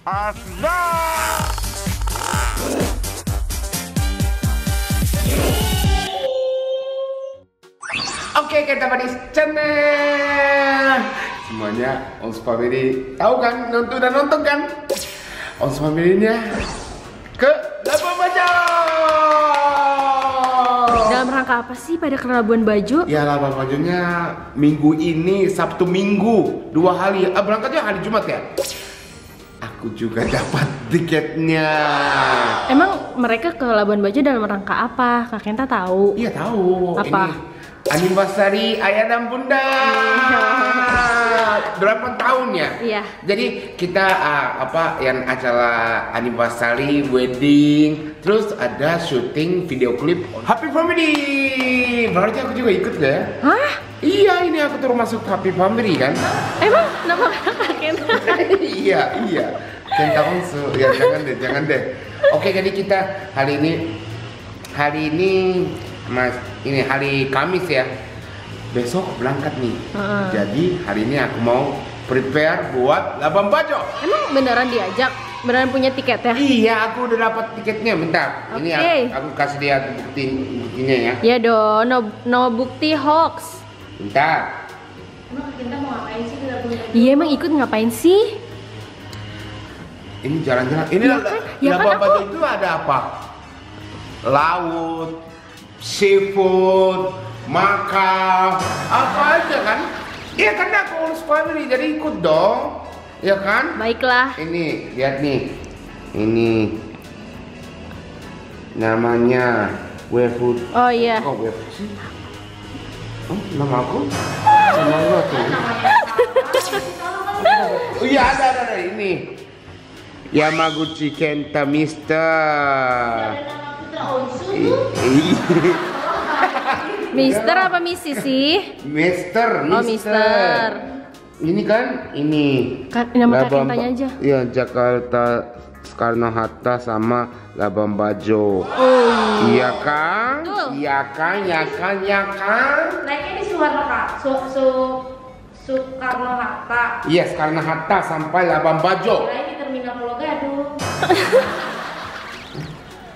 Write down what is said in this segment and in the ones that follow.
Hasna. Oke, kita Padis Channel. Semuanya Ons Family tahu kan? Udah nonton kan? Ons Family-nya ke Labuan Bajo. Dalam rangka apa sih pada ke Labuan Bajo? Ya, Labuan Bajonya minggu ini, Sabtu Minggu, 2 hari. Berangkatnya hari Jumat ya? Aku juga dapat tiketnya. Emang mereka ke Labuan Bajo dalam rangka apa? Kak Kenta tahu? Iya tahu. Apa? Ini anniversary Ayah dan Bunda. 8 tahun ya. Iya. Jadi kita yang acara anniversary, wedding, terus ada syuting video klip Happy Family. Berarti aku juga ikut gak ya? Hah? Iya, ini aku termasuk Happy Family kan? Emang nama Kak Kenta? Iya. Kenta Onsu. Ya jangan deh. Oke, jadi kita hari ini Mas, ini hari Kamis ya. Besok berangkat nih. Jadi hari ini aku mau prepare buat Labuan Bajo. Emang beneran diajak? Beneran punya tiket ya? Iya, aku udah dapat tiketnya. Bentar. Ini aku kasih dia buktinya ya. Ya dong, no bukti hoax. Bentar. Emang Kak Kenta mau ngapain sih di Labuan Bajo? Iya, emang ikut ngapain sih? Ini jalan-jalan. Ini Labuan Bajo itu ada apa? Laut, seafood, makan, apa aja kan? Iya kan aku urus family, jadi ikut dong, ya kan? Baiklah. Ini lihat nih, ini namanya Wefood. Oh iya. Kok Wefood sih? Oh, nama aku? Sama lu tuh. Oh iya ada ini. Yamaguchi Kenta Mister. Mister apa misi sih? Mister. Oh, Mister. Ini kan Nama Kak Kentanya aja. Iya, Jakarta Soekarno-Hatta sama Labuan Bajo. Oh iya kan? Betul. Iya kan? Naiknya di Soekarno-Hatta. Iya, Soekarno-Hatta sampai Labuan Bajo. Kirain di Terminal Pulau Gadung.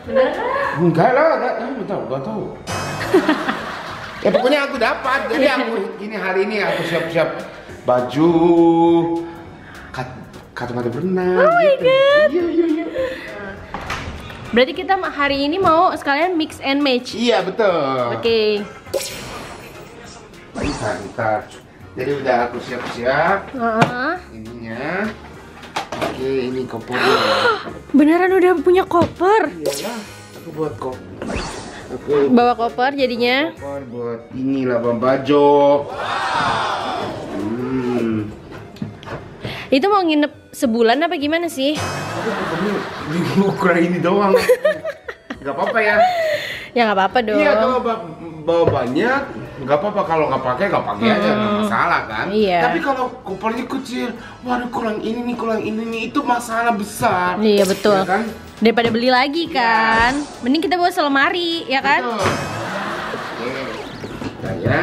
Bener kan? Enggak lah, enggak tahu. Ya pokoknya aku dapat. Jadi aku gini hari ini aku siap-siap baju kacamata berenang. Oh my god. Iya. Berarti kita hari ini mau sekalian mix and match. Iya, betul. Oke. Bentar. Jadi udah aku siap-siap. Ininya. Oke, ini kopernya. Beneran udah punya koper? Iyalah, aku buat koper. Oke. Bawa koper jadinya. Koper buat ini Labuan Bajo. Itu mau nginep sebulan apa gimana sih? Aku ukuran ini doang. Gak apa-apa ya? Ya nggak apa-apa dong. Iya, kalau bawa banyak, nggak apa-apa. Kalau nggak pakai aja, nggak masalah kan? Iya. Tapi kalau kopernya kecil, waduh kurang ini nih, itu masalah besar. Iya betul. Ya kan? Daripada beli lagi kan, mending kita bawa selemari, ya kan? Betul. Oke, nah ya.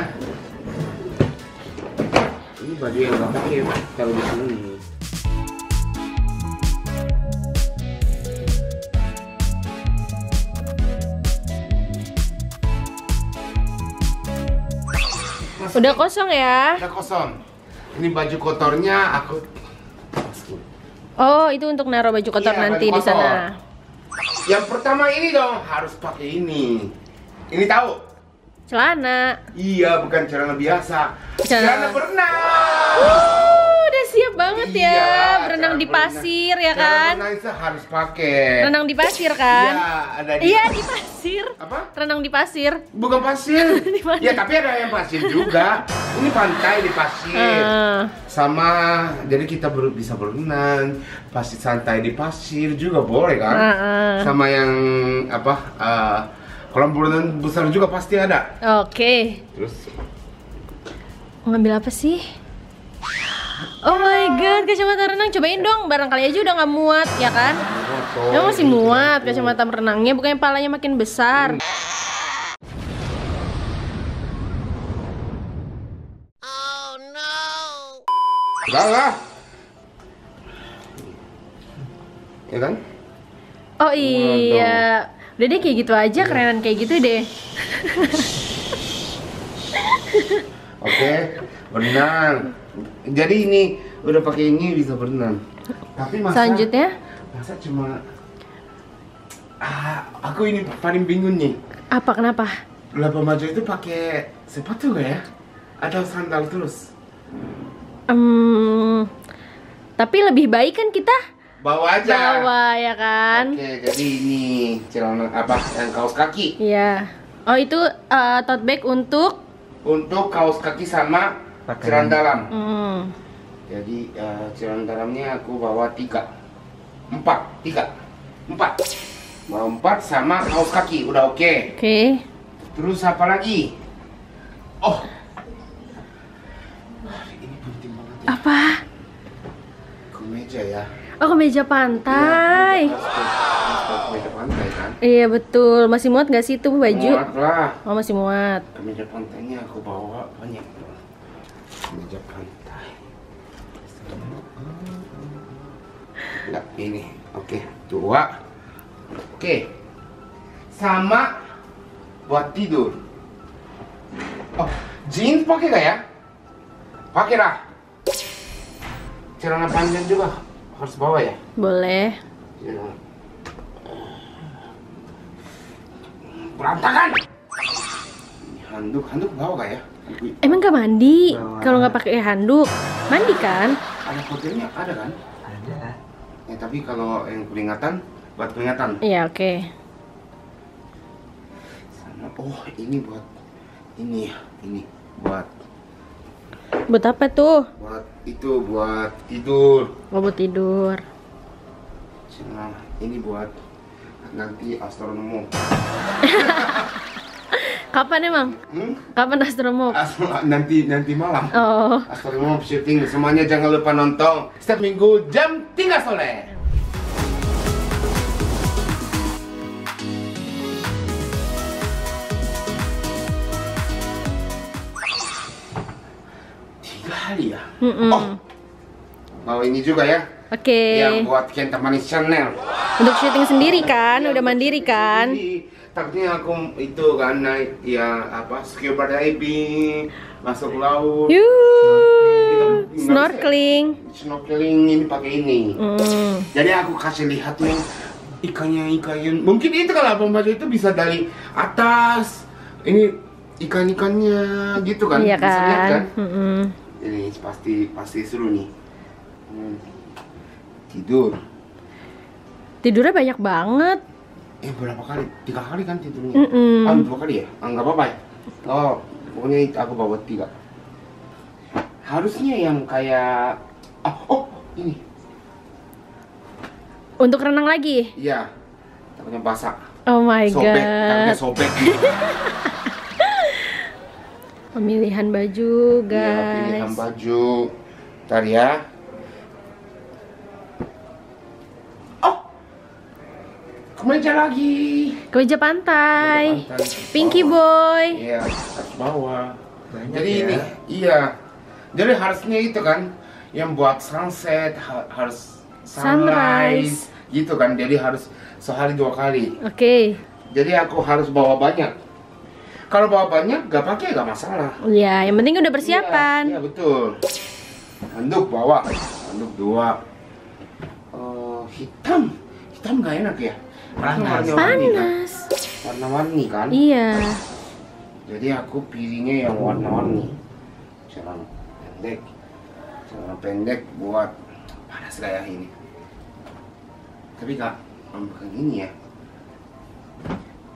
Ini baju yang nggak pakai, taruh di sini. Udah kosong ya? Udah kosong. Ini baju kotornya aku. Oh, itu untuk naruh baju kotor Iya, nanti baju di sana. kotor. Yang pertama ini dong harus pakai ini. Ini tahu? Celana. Iya, bukan celana biasa. Celana berenang. Udah siap banget ya, Iya, berenang di pasir ya Celana kan? berenang itu harus pakai. Renang di pasir kan? Iya, ada di. Iya, di pasir. Apa? Renang di pasir. Bukan pasir. Di mana? Ya, tapi ada yang pasir juga. Ini pantai di pasir. Sama, jadi kita bisa berenang, pasir santai di pasir juga boleh kan? Sama yang kolam berenang besar juga pasti ada. Oke. Terus Mau ngambil apa sih? Oh my god, kacamata renang cobain dong, barangkali aja udah nggak muat ya kan? Ya masih muat kacamata renangnya, bukannya palanya makin besar. Enggak lah. ya kan? Oh iya, udah deh kayak gitu aja, kerenan kayak gitu deh. Oke, berenang. Jadi ini udah pakai ini bisa berenang. Tapi masa Selanjutnya, masa cuma aku ini paling bingung nih. apa kenapa? Labuan Bajo itu pakai sepatu nggak ya? Atau sandal terus? Tapi lebih baik kan kita Bawa aja. bawa ya kan? Oke, jadi ini celana apa yang kaos kaki. Iya. Oh itu tote bag untuk Untuk kaos kaki sama celana dalam. Jadi celana dalamnya aku bawa 4. Bawa 4 sama kaos kaki udah oke. Oke. Terus apa lagi? Oh, ini penting banget ya. Apa? Kemeja ya. Oh kemeja pantai. Kemeja pantai kan? Iya betul. Masih muat nggak sih itu baju? Muat lah. Oh masih muat. Kemeja pantainya aku bawa banyak. Kemeja pantai. Enggak, ini. Oke, 2. Oke. Sama buat tidur. Oh, jeans pakai gak ya? Pakai lah. Celana panjang juga harus bawa ya? Boleh. Berantakan. Ini handuk bawa gak ya? Emang nggak mandi? Bawa. Kalau nggak pakai handuk, mandi kan? Ada hotelnya ada kan? Ada. Ya tapi kalau yang peringatan buat peringatan. Iya oke. Sama oh ini buat ini ya, ini buat Buat apa tuh? buat tidur. Oh, buat tidur. Nah, ini buat nanti astronomo. Kapan emang? Kapan astromo? Nanti malam. Oh. Astronomo syuting semuanya jangan lupa nonton setiap minggu jam 3 sore. Kali ya. Oh, bawa ini juga ya. Oke. Yang buat Kenta Manis Chanel. Untuk syuting sendiri kan? Udah mandiri kan? Takutnya aku itu kan naik ya apa scuba diving, masuk laut. Yuh. Snorkeling. Snorkeling ini pakai ini. Jadi aku kasih lihat nih ikannya. Mungkin itu kalau Labuan Bajo itu bisa dari atas. Ini ikan-ikannya gitu kan? Iya Bisa lihat kan? Ini pasti seru nih. Tidur. Tidurnya banyak banget. Berapa kali? 3 kali kan tidurnya? 2 kali ya? Nggak apa-apa ya? Oh, pokoknya aku bawa 3. Harusnya yang kayak ini. Untuk renang lagi? Iya. Takutnya basah. Oh my Sobek, god. takutnya sobek. Pemilihan baju, Iya, guys. pilihan baju. Ntar ya. Kemeja lagi. Kemeja pantai. Kemeja pantai. Pinky Bawah. boy. Iya, harus bawa. Banyak Jadi ya? ini, iya. Jadi harusnya itu kan yang buat sunset harus sunrise gitu kan. Jadi harus sehari 2 kali. Oke. Jadi aku harus bawa banyak. Kalau bawa banyak gak pakai gak masalah. Ya, yang penting udah persiapan. Iya, betul. Handuk bawa. Handuk 2. Hitam gak enak ya? Panas. Panas. Warna-warni kan? Iya. Jadi aku pilihnya yang warna-warni. Celana pendek buat panas kayak ini. Tapi kak, bukan ini ya.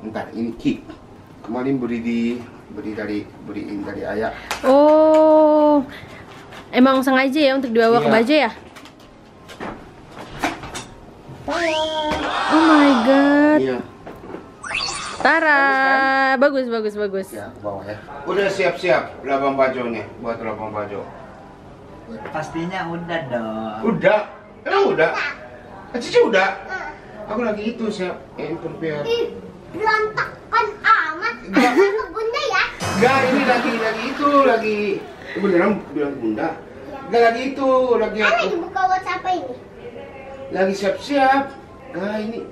Bentar, ini kick. Kemarin beli dari ayah. Oh. Emang sengaja ya untuk dibawa ke Iya. Bajo ya? Oh my god. Iya. Tara, bagus. Ya, ke bawah ya. Udah siap-siap Labuan Bajonya buat Labuan Bajo. Pastinya udah dong. Udah. Udah. Cici udah. Aku lagi itu siap prepare. Berantakan amat. Enggak. Sama bunda ya. Enggak, ini lagi beneran bilang bunda. Enggak lagi itu, lagi Kan aku lagi buka WhatsApp ini. lagi siap-siap. Nah ini,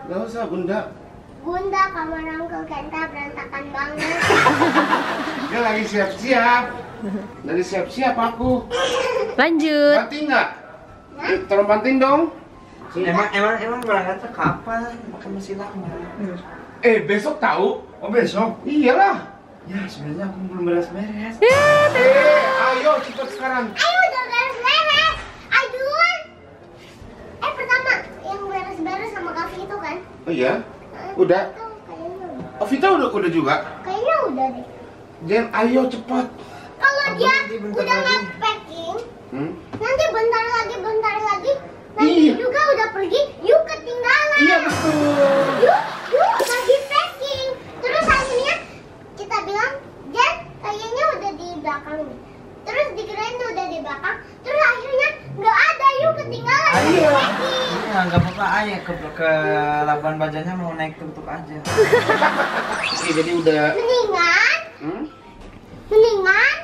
nggak usah bunda. Bunda, kamar Uncle Kenta berantakan banget. Dia lagi siap-siap. Lagi siap-siap aku. Lanjut. Banting nggak? Tolong banting dong. Emang berangkatnya kapan? Pakai mesin lama. Besok tahu? Oh besok? Iyalah. Ya sebenarnya aku belum beres-beres. Ayo cepet sekarang. Ayo udah beres-beres. Ayo duluan. Pertama yang beres-beres sama Kavi itu kan? Oh iya? Udah? Itu kayaknya udah. Oh Vita udah juga? Kayaknya udah deh. Jen, ayo cepat. Kalau dia bentar udah lagi. nge-packing, Hmm? nanti bentar lagi, nanti Iya. juga udah pergi, yuk ketinggalan. Iya betul. Yuk lagi packing. Terus akhirnya kita bilang, Jen, kayaknya udah di belakang nih. Terus dikirain udah di belakang, terus akhirnya nggak ada, yuk ketinggalan. Iya. Packing. Ya nggak apa-apa, ayo ke Labuan Bajanya mau naik tuk-tuk aja. Oke, jadi udah. Mendingan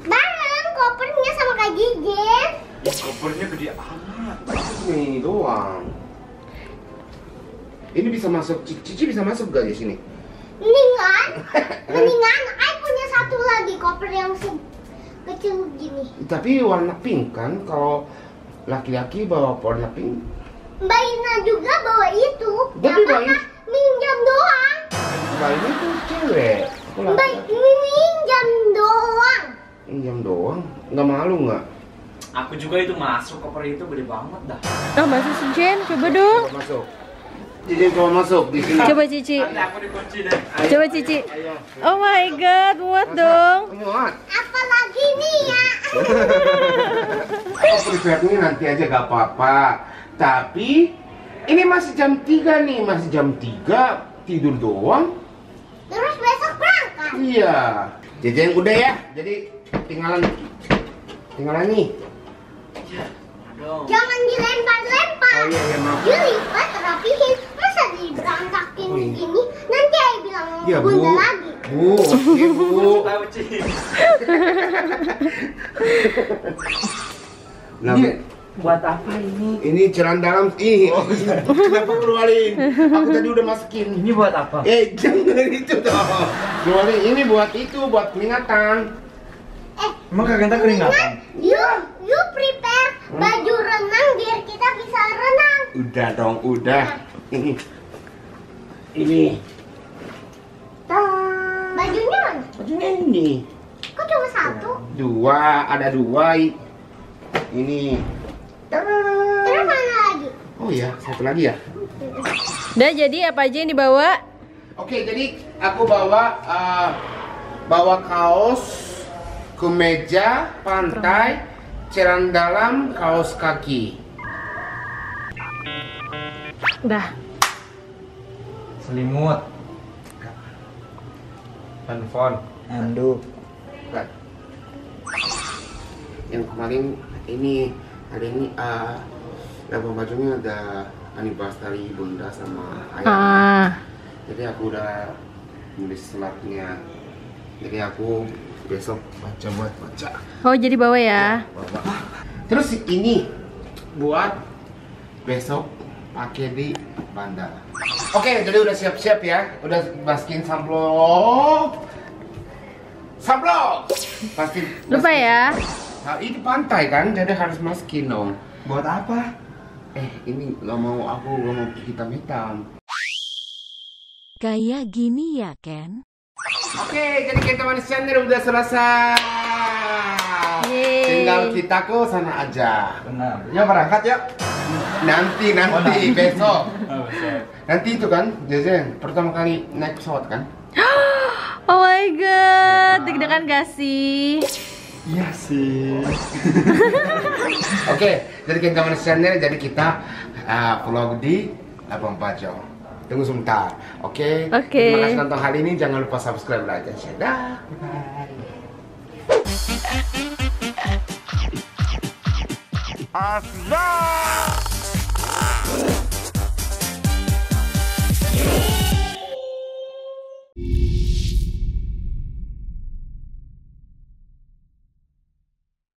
bareng kopernya sama Kak Jijen. Ya, kopernya gede amat. Ini doang. Ini bisa masuk, Cici bisa masuk gak di sini? Mendingan I punya satu lagi koper yang kecil gini. Tapi warna pink kan? Kalau laki-laki bawa warna pink. Mbak Ina juga bawa itu. Tapi Gak Mbak apa-apa, minjam doang. Mbak ini tuh cewek. Aku Mbak laki-laki. minjam doang. Pinjam doang. Nggak malu nggak? Aku juga itu masuk, koper itu gede banget dah. Oh, masa sih Jen? Coba dong. Coba masuk. Cici coba masuk di sini. Coba Cici. Nanti aku dikunci deh. Coba Cici. Ayo. Oh my god, muat dong. Muat. Apalagi nih ya. Oh, prepare-nya nanti aja gak apa-apa. Tapi ini masih jam 3 nih, masih jam 3 tidur doang. Terus besok berangkat. Iya. Jajan udah ya. Jadi tinggalan nih. Aduh. Jangan dilempar-lempar. Oh iya maaf. Dilipat, rapihin. Masa diberantakin Oh, iya. gini? Nanti I bilang Iya Bu. bunda lagi. Bu, oke Bu. Tahu Ci. Nah, Buat apa ini? ini cairan dalam. Kenapa keluarin? Aku tadi udah masukin. Ini buat apa? Jangan itu dong. Keluarin ini buat itu, buat peringatan. Emang Kak Genta keringatan? You prepare baju renang biar kita bisa renang. Udah dong, udah. Ini. Bajunya mana? Bajunya ini. Kok cuma satu? Ada dua. Ini. Terus mana lagi? Oh iya, satu lagi ya. Udah, jadi apa aja yang dibawa? Oke, jadi aku bawa kaos, kemeja, pantai, cairan dalam, kaos kaki. Udah. Selimut. Handphone. Handuk. Bukan. Yang kemarin ini hari ini Labuan Bajonya ada anniversary bunda sama ayah. Jadi aku udah nulis suratnya. Jadi aku besok baca. Oh, jadi bawa ya. Terus ini buat besok pakai di bandara. Oke, jadi udah siap-siap ya. Udah masukin samplop. Pasti. Lupa ya. Nah, ini pantai kan, jadi harus masukin dong. Buat apa? Ini nggak mau hitam-hitam. Kayak gini ya, Ken? Oke, jadi kita manis channel udah selesai. Yeay. Tinggal kita ke sana aja. Benar. Ya berangkat ya. Nanti besok. Oh, siap. Nanti itu kan, Jajan pertama kali naik pesawat kan? Oh my god, deg-degan gak sih? Iya sih. Oke, jadi kita manis channel, jadi kita vlog di Labuan Bajo. Tunggu sebentar, oke? Oke. Terima kasih nonton hari ini, jangan lupa subscribe, like, dan share. Dah. Bye.